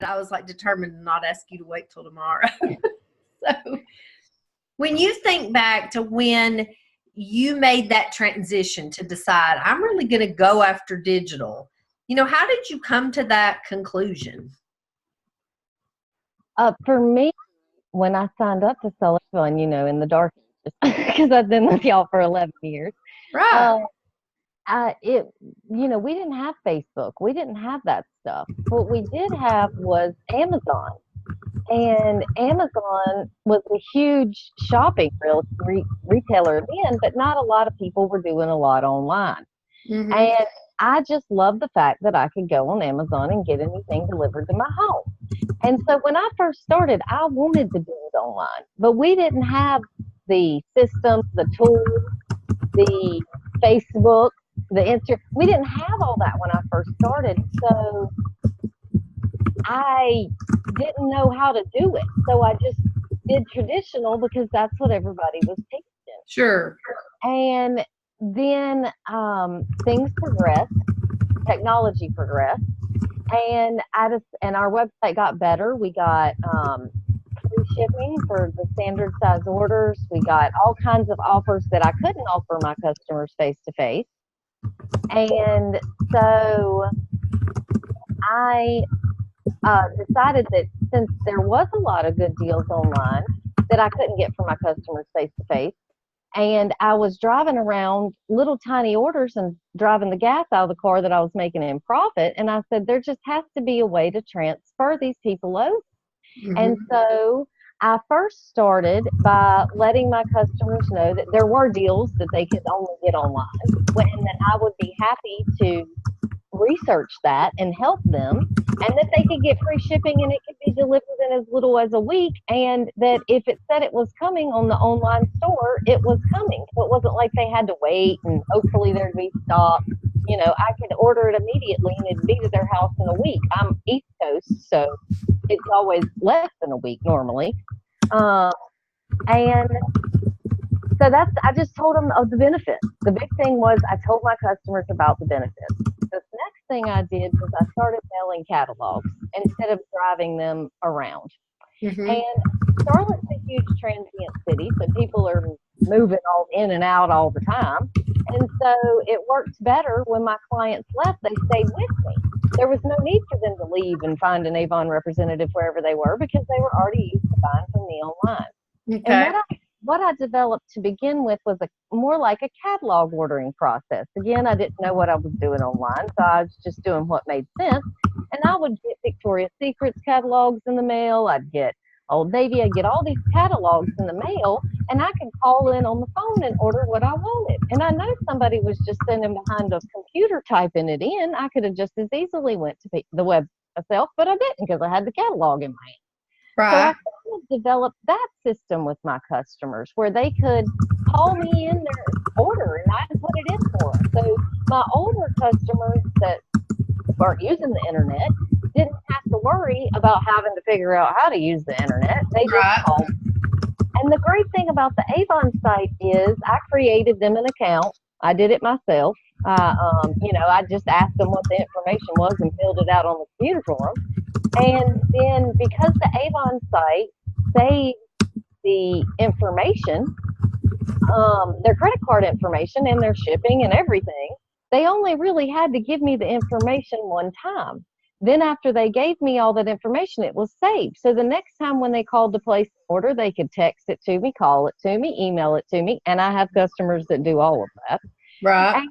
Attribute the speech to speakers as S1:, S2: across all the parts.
S1: I was like determined to not ask you to wait till tomorrow. So when you think back to when you made that transition to decide, I'm really going to go after digital, how did you come to that conclusion?
S2: For me, when I signed up to sell Avon, in the dark, because I've been with y'all for 11 years.
S1: Right.
S2: We didn't have Facebook. We didn't have that stuff. What we did have was Amazon. And Amazon was a huge shopping retailer then, but not a lot of people were doing a lot online.
S1: Mm-hmm.
S2: And I just loved the fact that I could go on Amazon and get anything delivered to my home. And so when I first started, I wanted to do it online, but we didn't have the systems, the tools, the Facebook, the Instagram. We didn't have all that when I first started. So I didn't know how to do it. So I just did traditional because that's what everybody was teaching.
S1: Sure.
S2: And then things progressed, technology progressed, and our website got better. We got free shipping for the standard size orders. We got all kinds of offers that I couldn't offer my customers face to face. And so I decided that since there was a lot of good deals online that I couldn't get for my customers face to face, and I was driving around little tiny orders and driving the gas out of the car that I was making in profit, and I said there just has to be a way to transfer these people over. Mm-hmm. And so I first started by letting my customers know that there were deals that they could only get online, and that I would be happy to research that and help them, and that they could get free shipping and it could be delivered in as little as a week, and that if it said it was coming on the online store, it was coming. So it wasn't like they had to wait and hopefully there'd be stock. I could order it immediately and it'd be to their house in a week. I'm East Coast, so it's always less than a week normally. And so I just told them of the benefits. The big thing was I told my customers about the benefits. The next thing I did was I started mailing catalogs instead of driving them around. Mm-hmm. And Charlotte's a huge transient city, so people are moving all in and out all the time. And so it worked better when my clients left, they stayed with me. There was no need for them to leave and find an Avon representative wherever they were because they were already used to buying from me online. Okay. And what I developed to begin with was more like a catalog ordering process. Again, I didn't know what I was doing online, so I was just doing what made sense. And I would get Victoria's Secrets catalogs in the mail. I'd get Old Navy. I'd get all these catalogs in the mail, and I could call in on the phone and order what I wanted. And I know somebody was just sitting behind a computer typing it in. I could have just as easily went to the web myself, but I didn't because I had the catalog in my hand. Right. So I kind of developed that system with my customers where they could call me in their order and I put it in for them. So my older customers that weren't using the internet didn't have to worry about having to figure out how to use the internet. They just called. And the great thing about the Avon site is I created them an account. I did it myself. I just asked them what the information was and filled it out on the computer for them. And then because the Avon site saved the information, their credit card information and their shipping and everything, they only really had to give me the information one time. Then after they gave me all that information, it was saved. So the next time when they called to place an order, they could text it to me, call it to me, email it to me. And I have customers that do all of that. Right. And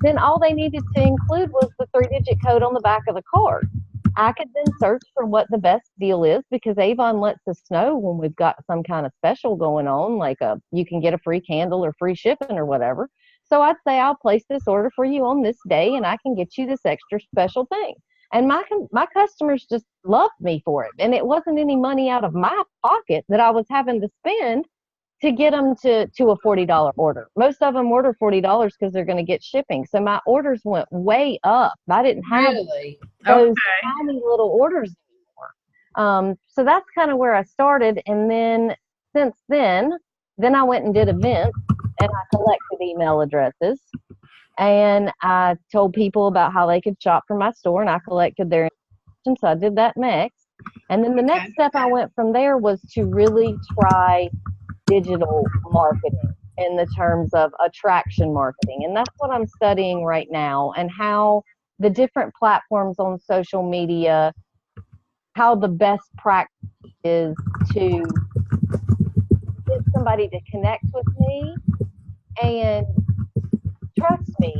S2: then all they needed to include was the 3-digit code on the back of the card. I could then search for what the best deal is because Avon lets us know when we've got some kind of special going on, like you can get a free candle or free shipping or whatever. So I'd say I'll place this order for you on this day and I can get you this extra special thing. And my customers just loved me for it. And it wasn't any money out of my pocket that I was having to spend to get them to a $40 order. Most of them order $40 because they're going to get shipping. So my orders went way up. I didn't have those tiny little orders anymore. So that's kind of where I started. And then since then I went and did events and I collected email addresses. And I told people about how they could shop from my store and I collected their information. So I did that next. And then the next step I went from there was to really try digital marketing in the terms of attraction marketing. And that's what I'm studying right now, and how the different platforms on social media, how the best practice is to get somebody to connect with me and trust me.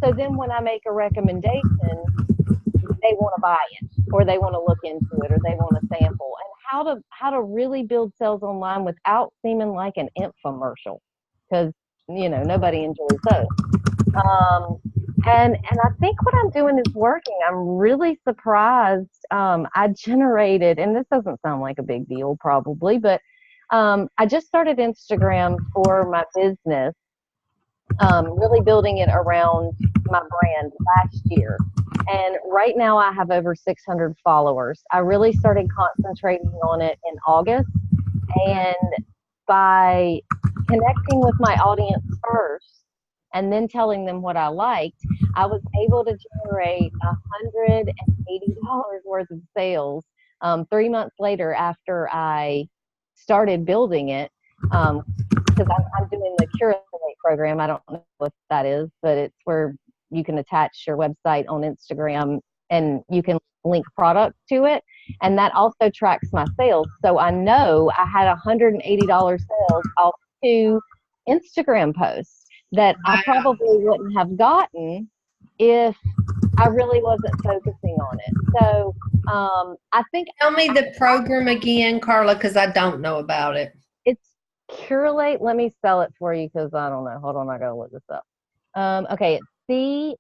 S2: So then when I make a recommendation, they want to buy it, or they want to look into it, or they want to sample, and how to really build sales online without seeming like an infomercial, because nobody enjoys those. And I think what I'm doing is working. I'm really surprised. I generated, and this doesn't sound like a big deal probably, but I just started Instagram for my business, really building it around my brand last year. And right now I have over 600 followers. I really started concentrating on it in August. And by connecting with my audience first and then telling them what I liked, I was able to generate $180 worth of sales 3 months later after I started building it. Because I'm doing the Curate program. I don't know what that is, but it's where you can attach your website on Instagram and you can link products to it. And that also tracks my sales. So I know I had $180 sales off 2 Instagram posts that I probably wouldn't have gotten if I really wasn't focusing on it. So I think.
S1: Tell me the program again, Carla, because I don't know about it.
S2: It's Curate. Let me spell it for you because I don't know. Hold on, I gotta look this up. Okay, it's CURALATE.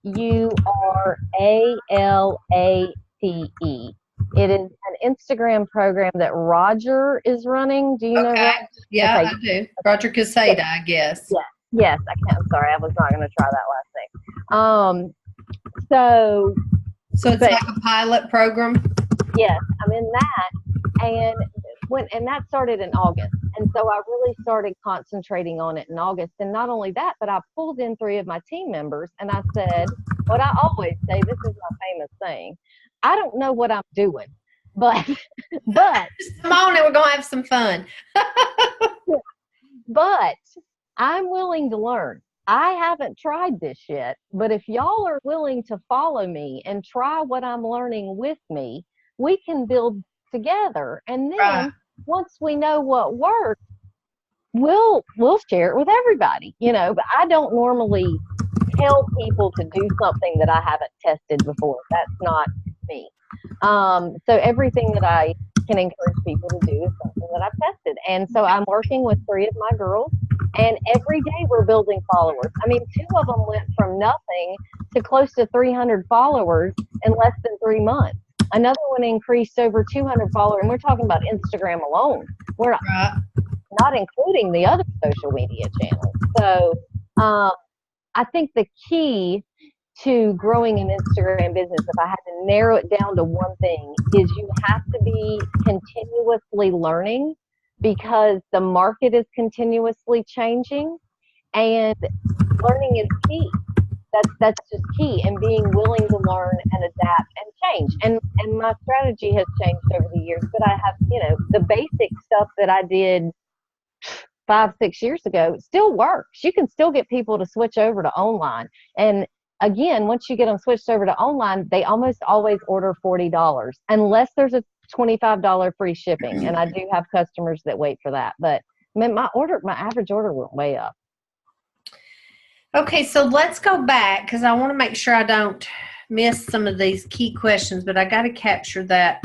S2: It is an Instagram program that Roger is running. Do you know Roger?
S1: Yeah, okay. I do. Roger Casada, I guess.
S2: Yeah. Yes, I can. I'm sorry, I was not going to try that last name. So
S1: it's like a pilot program?
S2: Yes, I'm in that. And that started in August. And so I really started concentrating on it in August. And not only that, but I pulled in 3 of my team members and I said, what I always say, this is my famous saying, I don't know what I'm doing, but
S1: come on and we're going to have some fun.
S2: But I'm willing to learn. I haven't tried this yet, but if y'all are willing to follow me and try what I'm learning with me, we can build together. And then once we know what works, we'll share it with everybody, but I don't normally tell people to do something that I haven't tested before. That's not me. So everything that I can encourage people to do is something that I've tested. And so I'm working with 3 of my girls, and every day we're building followers. I mean, 2 of them went from nothing to close to 300 followers in less than 3 months. Another one increased over 200 followers, and we're talking about Instagram alone. We're not including the other social media channels. So I think the key to growing an Instagram business, if I had to narrow it down to one thing, is you have to be continuously learning, because the market is continuously changing, and learning is key. That's just key, and being willing to learn and adapt and change. And my strategy has changed over the years, but I have, the basic stuff that I did 5-6 years ago still works. You can still get people to switch over to online. And again, once you get them switched over to online, they almost always order $40 unless there's a $25 free shipping. And I do have customers that wait for that. But my average order went way up.
S1: Okay, so let's go back because I want to make sure I don't miss some of these key questions, but I got to capture that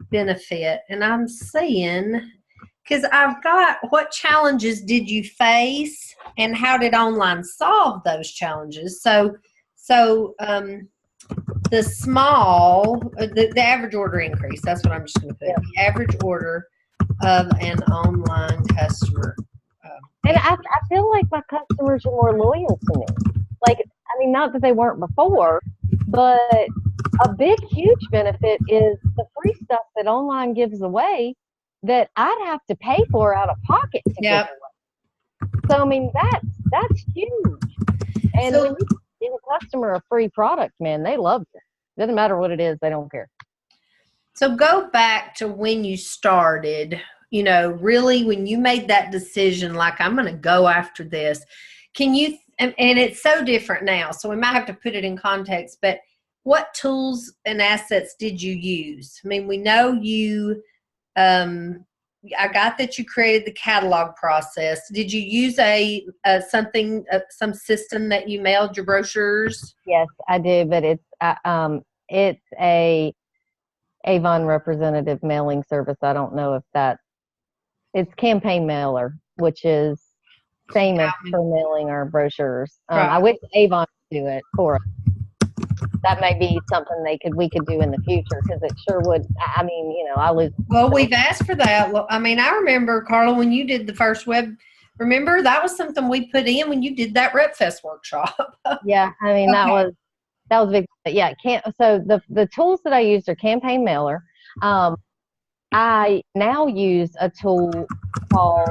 S1: benefit. And I'm saying, because I've got, what challenges did you face and how did online solve those challenges? So the average order increase, that's what I'm just going to put. Yeah. The average order of an online customer.
S2: And I feel like my customers are more loyal to me. Like, I mean, not that they weren't before, but a big, huge benefit is the free stuff that online gives away that I'd have to pay for out of pocket to give away. So, I mean, that's huge. And when you give a customer a free product, man, they love it. Doesn't matter what it is, they don't care.
S1: So go back to when you started, really when you made that decision, like, I'm going to go after this. Can you, and it's so different now, so we might have to put it in context, but what tools and assets did you use? I mean, we know you, I got that you created the catalog process. Did you use some system that you mailed your brochures?
S2: Yes, I do, but it's a Avon representative mailing service. I don't know if it's Campaign Mailer, which is famous for mailing our brochures.
S1: Right.
S2: I wish Avon would do it for us. That may be something we could do in the future, because it sure would. I mean, I lose.
S1: Well, we've asked for that. Well, I mean, I remember, Carla, when you did the first web, remember that was something we put in when you did that RepFest workshop.
S2: Yeah, I mean,
S1: Okay.
S2: that was big. Yeah, so the tools that I used are Campaign Mailer. I now use a tool called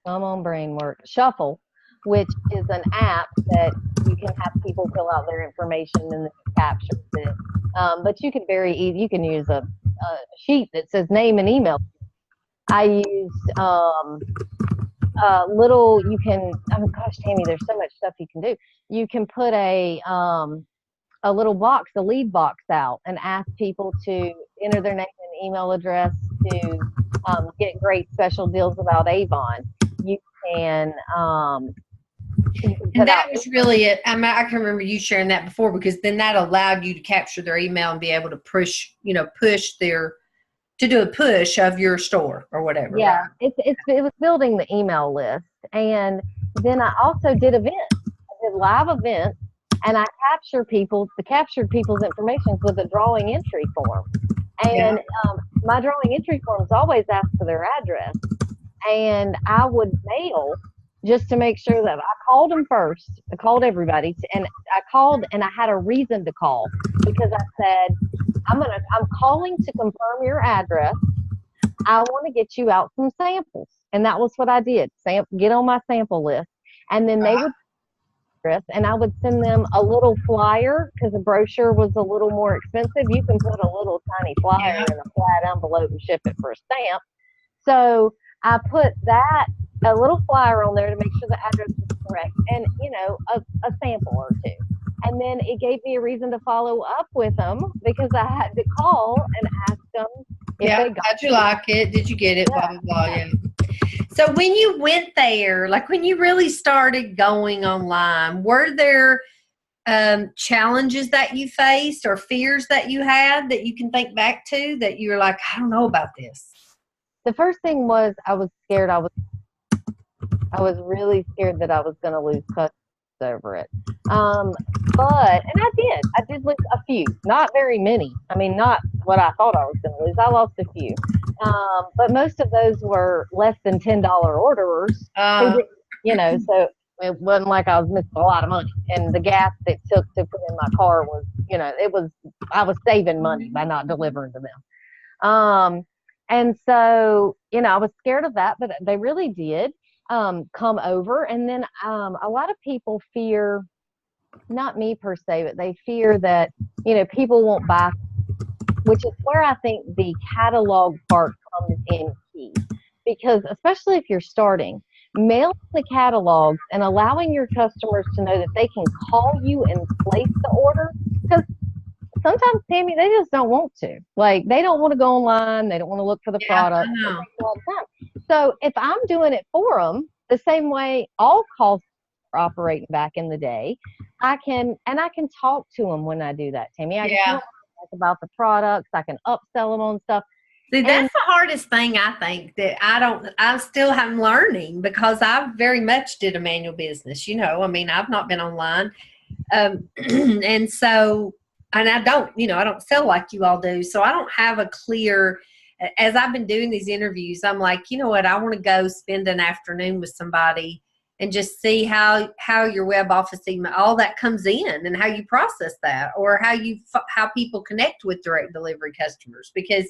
S2: come on brain work, Shuffle, which is an app that you can have people fill out their information and then it captures it. But you can you can use a sheet that says name and email. I used oh gosh, Tammy, there's so much stuff you can do. You can put a little box, a lead box out, and ask people to enter their name and email address to get great special deals about Avon. You can
S1: And that was really it. I mean, I can remember you sharing that before, because then that allowed you to capture their email and be able to push to do a push of your store or whatever.
S2: Yeah,
S1: right?
S2: it was building the email list, and then I also did events. I did live events, and I captured people's information with a drawing entry form. And my drawing entry forms always ask for their address, and I would mail just to make sure that I called them first. I called everybody, and I had a reason to call, because I said, I'm calling to confirm your address. I want to get you out some samples. And that was what I did. Get on my sample list. And then they would and I would send them a little flyer, because a brochure was a little more expensive. You can put a little tiny flyer in a flat envelope and ship it for a stamp. So I put a little flyer on there to make sure the address was correct, and a sample or two. And then it gave me a reason to follow up with them, because I had to call and ask them if they got
S1: how'd you like it? Did you get it? Blah, blah, blah. Yeah. So when you went there, like when you really started going online, were there challenges that you faced or fears that you had that you can think back to that you were like, I don't know about this?
S2: The first thing was I was scared. I was really scared that I was going to lose customers over it. And I did lose a few, not very many. I mean, not what I thought I was going to lose. I lost a few. But most of those were less than $10 orderers. So it wasn't like I was missing a lot of money. And the gas it took to put in my car was, I was saving money by not delivering to them. And so, I was scared of that, but they really did come over. And then a lot of people fear, not me per se, but they fear that, people won't buy, which is where I think the catalog part comes in key. Because especially if you're starting, mailing the catalogs and allowing your customers to know that they can call you and place the order, because sometimes, Tammy, they just don't want to. Like, they don't want to go online. They don't want to look for the product.
S1: I know.
S2: All the time. So if I'm doing it for them, the same way all call centers were operating back in the day, I can talk to them when I do that, Tammy. I can talk about the products. I can upsell them on stuff.
S1: See, that's the hardest thing, I think, that I still am learning, because I very much did a manual business. I mean, I've not been online. And so, and I don't sell like you all do. So I don't have a clear, as I've been doing these interviews, I'm like, you know what, I want to go spend an afternoon with somebody and just see how your web office email, all that comes in, and how you process that, or how people connect with direct delivery customers, because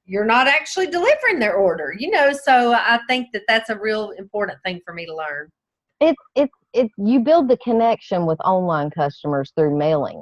S1: you're not actually delivering their order, so I think that that's a real important thing for me to learn.
S2: You build the connection with online customers through mailings.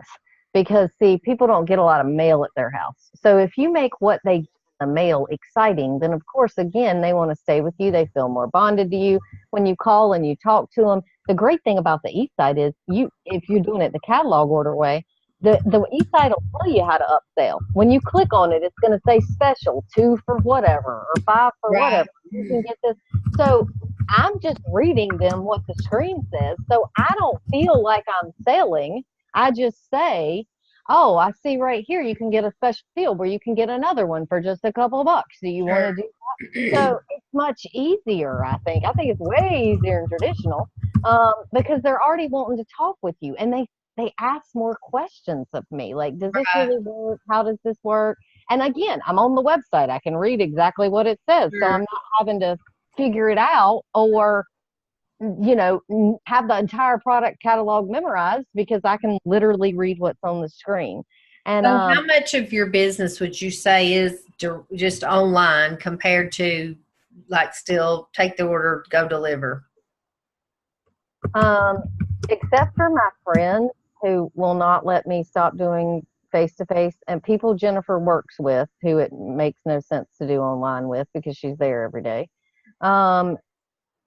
S2: because see, people don't get a lot of mail at their house. So if you make what they get in the mail exciting, then of course, again, they want to stay with you. They feel more bonded to you when you call and you talk to them. The great thing about the e-site is if you're doing it the catalog order way, the e-site will tell you how to upsell. When you click on it, it's going to say special, 2 for whatever, or 5 for whatever. You can get this. So I'm just reading them what the screen says. So I don't feel like I'm selling. I just say, oh, I see right here, you can get a special deal where you can get another one for just a couple of bucks. Do you want to do that? So it's much easier, I think. I think it's way easier than traditional because they're already wanting to talk with you. And they ask more questions of me. Like, does this really work? How does this work? And again, I'm on the website. I can read exactly what it says. So I'm not having to figure it out or, have the entire product catalog memorized because I can literally read what's on the screen. And
S1: so how much of your business would you say is just online compared to like still take the order, go deliver?
S2: Except for my friends who will not let me stop doing face-to-face, and people Jennifer works with who it makes no sense to do online with because she's there every day.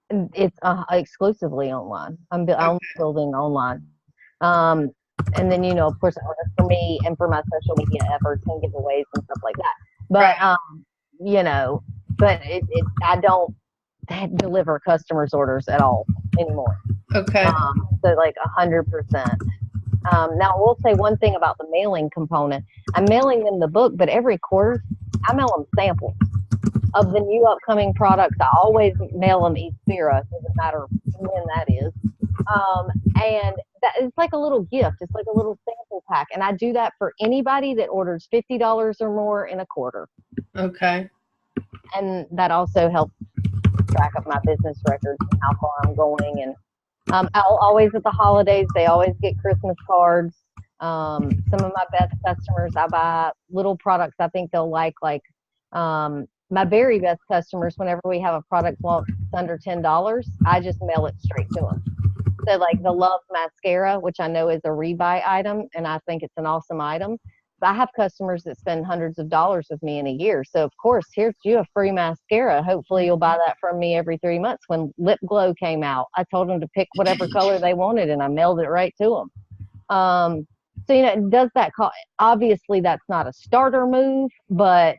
S2: It's exclusively online. I'm building online. And then, of course, for me and for my social media efforts and giveaways and stuff like that. But, I don't deliver customers' orders at all anymore.
S1: Okay.
S2: So like 100%. Now, I will say one thing about the mailing component. I'm mailing them the book, but every quarter I mail them samples of the new upcoming products. I always mail them Easpera. Doesn't matter when that is. And that it's like a little gift. It's like a little sample pack. And I do that for anybody that orders $50 or more in a quarter.
S1: Okay.
S2: And that also helps track of my business records and how far I'm going. And I'll always at the holidays, they always get Christmas cards. Some of my best customers, I buy little products I think they'll like my very best customers, whenever we have a product launch under $10, I just mail it straight to them. So like the Love Mascara, which I know is a rebuy item, and I think it's an awesome item. But I have customers that spend hundreds of dollars with me in a year. So of course, here's you a free mascara. Hopefully you'll buy that from me every 3 months. When Lip Glow came out, I told them to pick whatever color they wanted, and I mailed it right to them. So, does that obviously that's not a starter move, but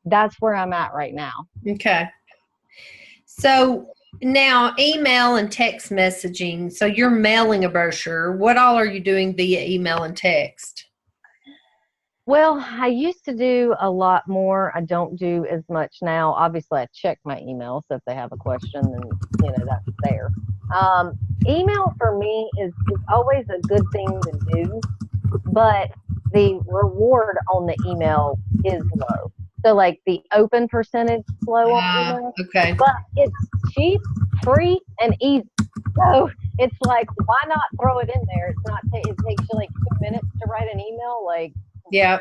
S2: that's where I'm at right now.
S1: Okay. So now email and text messaging. So you're mailing a brochure. What all are you doing via email and text?
S2: Well, I used to do a lot more. I don't do as much now. Obviously, I check my email, so if they have a question, then that's there. Email for me is always a good thing to do, but the reward on the email is low. So like the open percentage is low on email.
S1: Okay.
S2: But it's cheap, free, and easy. So it's like, why not throw it in there? It's not. It takes you like 2 minutes to write an email. Like,
S1: yeah,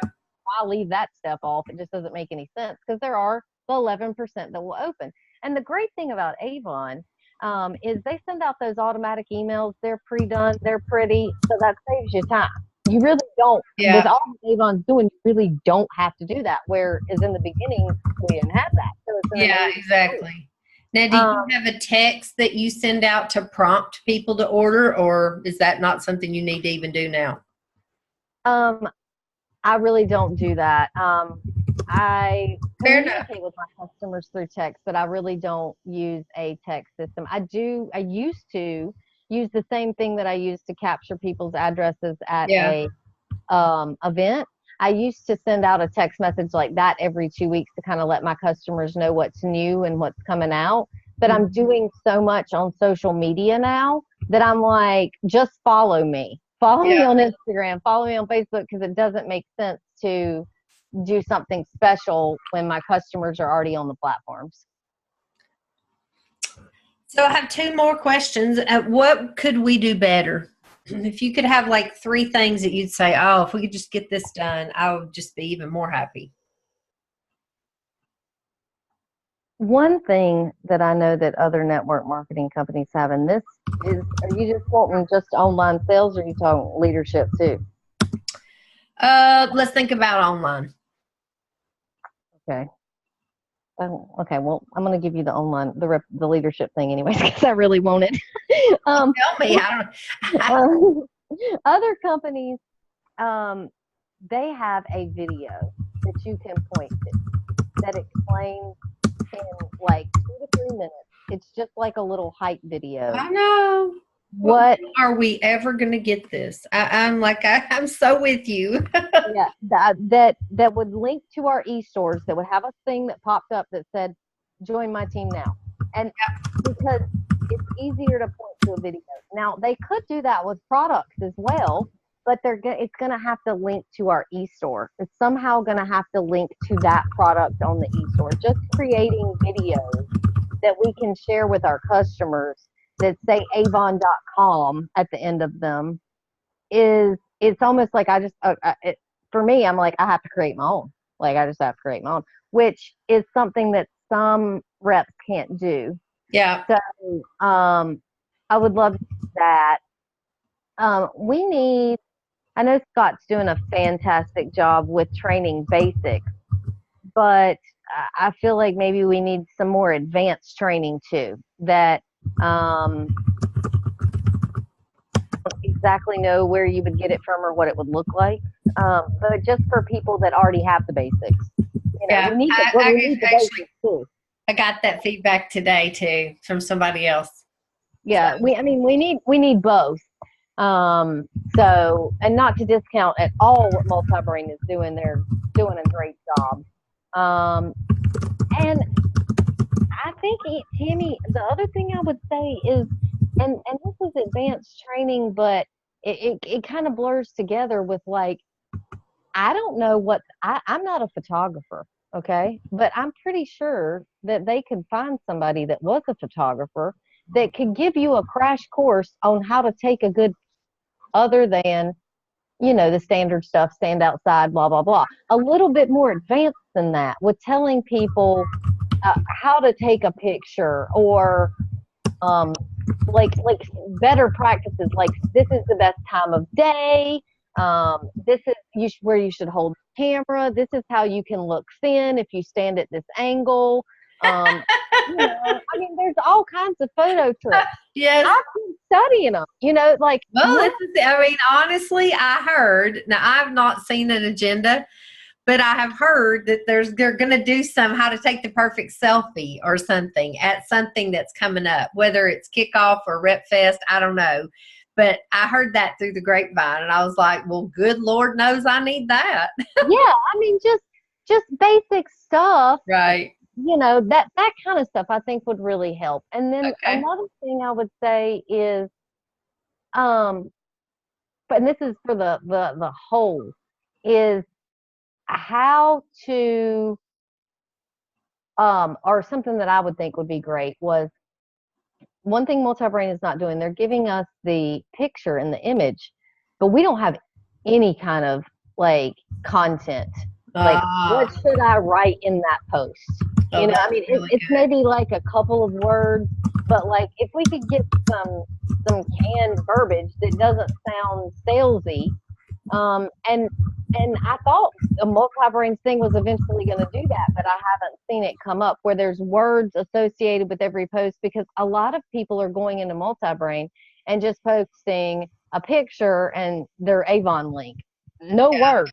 S2: I'll leave that step off. It just doesn't make any sense because there are the 11% that will open. And the great thing about Avon is they send out those automatic emails. They're pre-done. They're pretty. So that saves you time. You really don't.
S1: Yeah.
S2: With all Avon's doing, you really don't have to do that. Whereas in the beginning, we didn't have that. So it's
S1: exactly. Now, do you have a text that you send out to prompt people to order, or is that not something you need to even do now?
S2: I really don't do that. I communicate with my customers through text, but I really don't use a text system. I used to use the same thing that I use to capture people's addresses at a event. I used to send out a text message like that every 2 weeks to kind of let my customers know what's new and what's coming out. But I'm doing so much on social media now that I'm like, just follow me. Follow me on Instagram, follow me on Facebook, because it doesn't make sense to do something special when my customers are already on the platforms.
S1: So I have 2 more questions. What could we do better? If you could have like 3 things that you'd say, oh, if we could just get this done, I would just be even more happy.
S2: One thing that I know that other network marketing companies have, and this is, are you just wanting just online sales, or are you talking leadership too?
S1: Let's think about online.
S2: Okay. Okay. Well, I'm going to give you the online, the leadership thing anyways, because I really want it.
S1: Tell me.
S2: Other companies, they have a video that you can point to that explains in like 2 to 3 minutes. It's just like a little hype video.
S1: I know.
S2: What
S1: are we ever going to get this? I'm so with you.
S2: Yeah, that would link to our e-stores, that would have a thing that popped up that said, join my team now. And because it's easier to point to a video. Now, they could do that with products as well, but it's going to have to link to our e-store. It's somehow going to have to link to that product on the e-store. Just creating videos that we can share with our customers that say avon.com at the end of them it's almost like for me, I'm like, I have to create my own. Like, I just have to create my own, which is something that some reps can't do.
S1: Yeah.
S2: So, I would love to do that. I know Scott's doing a fantastic job with training basics, but I feel like maybe we need some more advanced training too, that, exactly know where you would get it from or what it would look like, but just for people that already have the basics, we need the basics too.
S1: I got that feedback today too from somebody else.
S2: Yeah, so. we need both. So, and not to discount at all what Multibrain is doing. They're doing a great job. And I think, Tammy, the other thing I would say is, and this is advanced training, but it kind of blurs together with, like, I don't know I'm not a photographer, okay? But I'm pretty sure that they could find somebody that was a photographer that could give you a crash course on how to take a good, other than, the standard stuff, stand outside, blah, blah, blah. A little bit more advanced than that, with telling people how to take a picture, or like better practices, like this is the best time of day, this is where you should hold the camera, this is how you can look thin if you stand at this angle. There's all kinds of photo tricks.
S1: Yes.
S2: I've been studying them, like.
S1: Well, honestly, I heard, now I've not seen an agenda, but I have heard that they're going to do how to take the perfect selfie or something at something that's coming up, whether it's kickoff or Rep Fest, I don't know. But I heard that through the grapevine, and I was like, well, good Lord knows I need that.
S2: Yeah, just basic stuff.
S1: Right.
S2: That kind of stuff I think would really help. And then another thing I would say is, and this is for the whole, is how to, or something that I would think would be great was, one thing Multibrain is not doing, they're giving us the picture and the image, but we don't have any kind of, like, content. Like, what should I write in that post? It's maybe like a couple of words, but, like, if we could get some canned verbiage that doesn't sound salesy, and I thought a Multibrain thing was eventually going to do that, but I haven't seen it come up where there's words associated with every post, because a lot of people are going into Multibrain and just posting a picture and their Avon link. No words,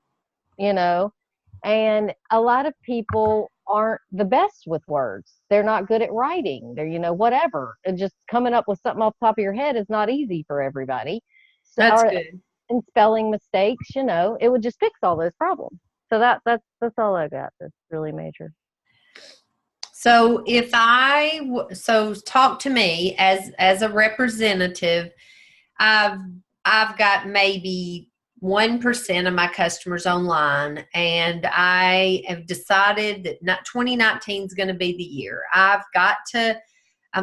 S2: and a lot of people aren't the best with words. They're not good at writing. They're, whatever. And just coming up with something off the top of your head is not easy for everybody.
S1: That's good.
S2: And spelling mistakes, it would just fix all those problems. So that's all I got. That's really major.
S1: So talk to me as a representative. I've got maybe 1% of my customers online, and I have decided that 2019 is going to be the year. I'm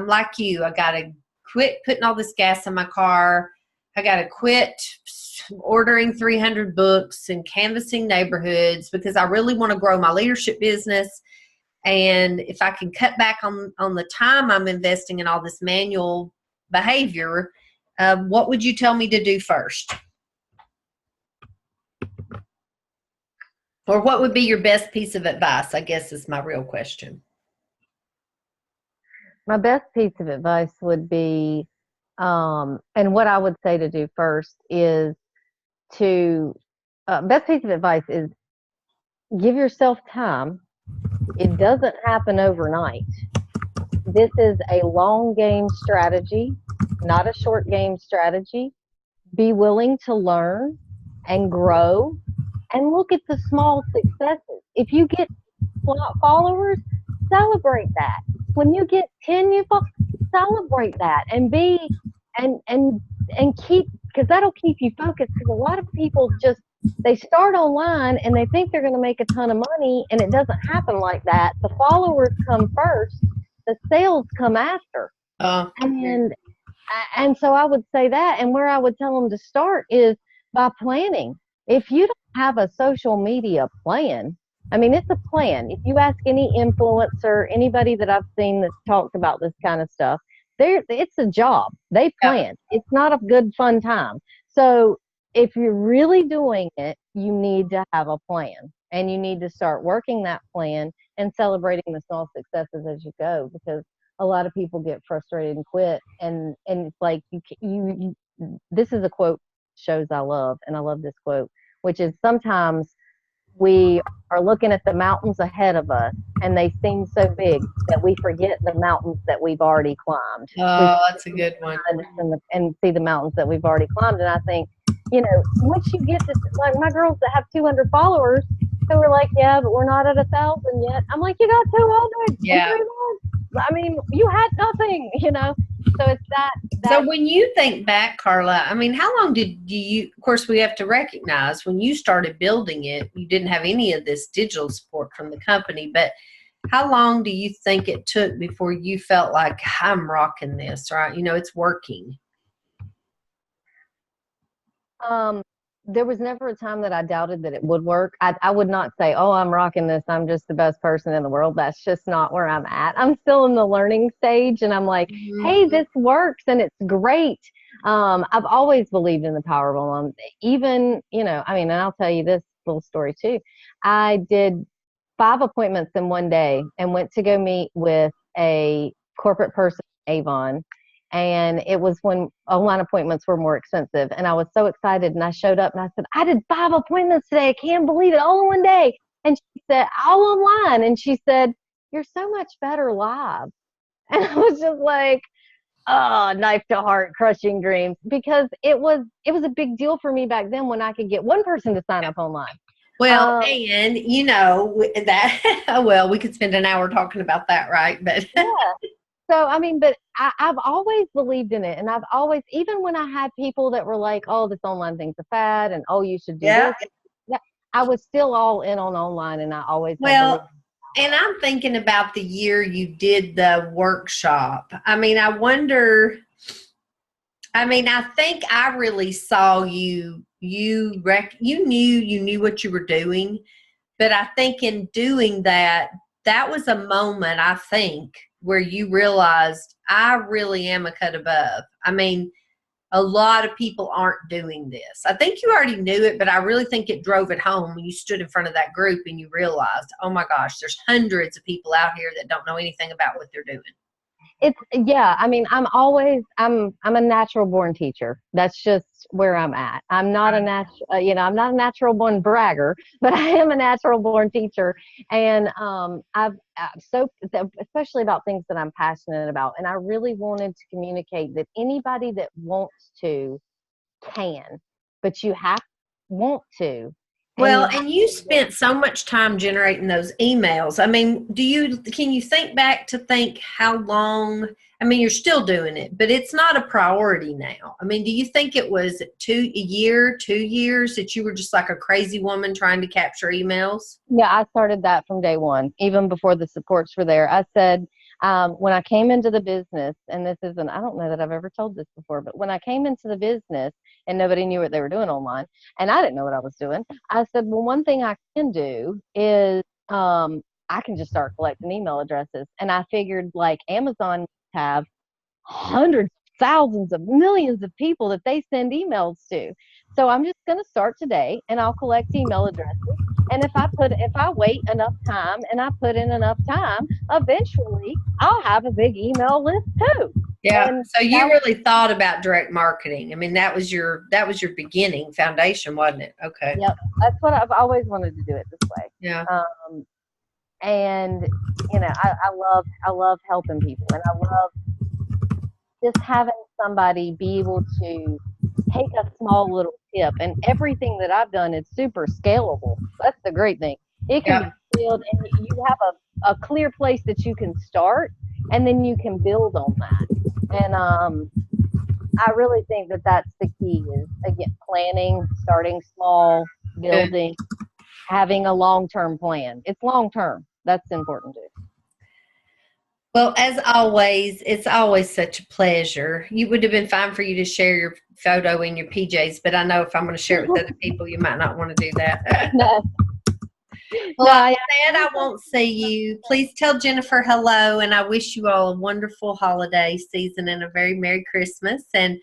S1: like you, I got to quit putting all this gas in my car. I got to quit ordering 300 books and canvassing neighborhoods, because I really want to grow my leadership business. And if I can cut back on the time I'm investing in all this manual behavior, what would you tell me to do first? Or what would be your best piece of advice, I guess is my real question.
S2: My best piece of advice would be, and what I would say to do first is to, best piece of advice is give yourself time. It doesn't happen overnight. This is a long game strategy, not a short game strategy. Be willing to learn and grow and look at the small successes. If you get followers, celebrate that. When you get 10 new followers, celebrate that and be and keep, because that'll keep you focused, because a lot of people just they start online and they think they're going to make a ton of money, and it doesn't happen like that. The followers come first, the sales come after. And so I would say that, and where I would tell them to start is by planning. If you don't have a social media plan, I mean, it's a plan. If you ask any influencer, anybody that I've seen that's talked about this kind of stuff, it's a job. They plan. It's not a good, fun time. So if you're really doing it, you need to have a plan, and you need to start working that plan and celebrating the small successes as you go, because a lot of people get frustrated and quit. And it's like, you this is a quote shows I love, and I love this quote, which is, sometimes we are looking at the mountains ahead of us and they seem so big that we forget the mountains that we've already climbed.
S1: Oh, that's a good one.
S2: And see the mountains that we've already climbed. And I think, once you get to, like, my girls that have 200 followers who are like, yeah, but we're not at 1,000 yet. I'm like, you got 200 in 3 months. I mean, you had nothing, So it's that.
S1: So when you think back, Carla, I mean, how long did you, of course, we have to recognize when you started building it, you didn't have any of this digital support from the company, but how long do you think it took before you felt like, I'm rocking this, right? It's working.
S2: There was never a time that I doubted that it would work. I would not say, oh, I'm rocking this, I'm just the best person in the world. That's just not where I'm at. I'm still in the learning stage, and I'm like, hey, this works and it's great. I've always believed in the power of online. Even, and I'll tell you this little story too. I did 5 appointments in one day and went to go meet with a corporate person, Avon. And it was when online appointments were more expensive. And I was so excited. And I showed up and I said, I did 5 appointments today. I can't believe it, all in one day. And she said, all online. And she said, you're so much better live. And I was just like, oh, knife to heart, crushing dreams. Because it was a big deal for me back then when I could get one person to sign up online.
S1: Well, and that, well, we could spend an hour talking about that, right? But
S2: yeah. So, but I've always believed in it. And I've always, even when I had people that were like, oh, this online thing's a fad, and oh, you should do this. I was still all in on online, and I always.
S1: Well, and I'm thinking about the year you did the workshop. I wonder, I think I really saw you knew what you were doing. But I think in doing that was a moment, I think, where you realized, I really am a cut above. A lot of people aren't doing this. I think you already knew it, but I really think it drove it home when you stood in front of that group and you realized, oh my gosh, there's hundreds of people out here that don't know anything about what they're doing. I'm a natural born teacher. That's just where I'm at. I'm not a I'm not a natural born bragger, but I am a natural born teacher. And especially about things that I'm passionate about. And I really wanted to communicate that anybody that wants to can, but you have to want to. Well, and you spent so much time generating those emails. Can you think back to think how long, you're still doing it, but it's not a priority now. Do you think it was 2 years that you were just like a crazy woman trying to capture emails?
S2: Yeah, I started that from day one, even before the supports were there. I said, when I came into the business, and I don't know that I've ever told this before, but when I came into the business and nobody knew what they were doing online, and I didn't know what I was doing, I said, well, one thing I can do is I can just start collecting email addresses. And I figured, like, Amazon have hundreds, thousands of millions of people that they send emails to. So I'm just going to start today, and I'll collect email addresses. And if I wait enough time and I put in enough time, eventually I'll have a big email list too.
S1: Yeah.
S2: And
S1: So you
S2: that
S1: really thought about direct marketing. I mean, that was your beginning foundation, wasn't it? Okay.
S2: Yep, that's what I've always wanted to do it this way.
S1: Yeah.
S2: And I love helping people, and I love just having somebody be able to take a small little tip, and everything that I've done is super scalable. That's the great thing. It can
S1: Yeah.
S2: be scaled, and you have a clear place that you can start, and then you can build on that. And I really think that that's the key is, again, planning, starting small,
S1: Good.
S2: building, having a long-term plan. It's long-term. That's important too.
S1: Well, as always, it's always such a pleasure. You would have been fine for you to share your photo in your PJs, but I know if I'm going to share it with other people, you might not want to do that.
S2: No,
S1: Well,
S2: no,
S1: I said I won't see you. Please tell Jennifer hello, and I wish you all a wonderful holiday season and a very Merry Christmas. And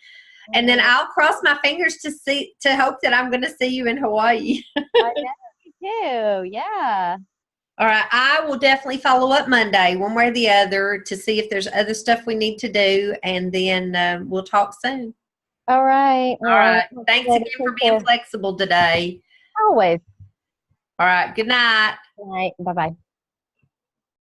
S1: then I'll cross my fingers to hope that I'm going to see you in Hawaii.
S2: I know, me too. Yeah.
S1: All right, I will definitely follow up Monday, one way or the other, to see if there's other stuff we need to do, and then we'll talk soon.
S2: All right.
S1: All right.
S2: Well,
S1: Thanks again for being flexible today.
S2: always.
S1: All right. Good night.
S2: All right. Bye bye.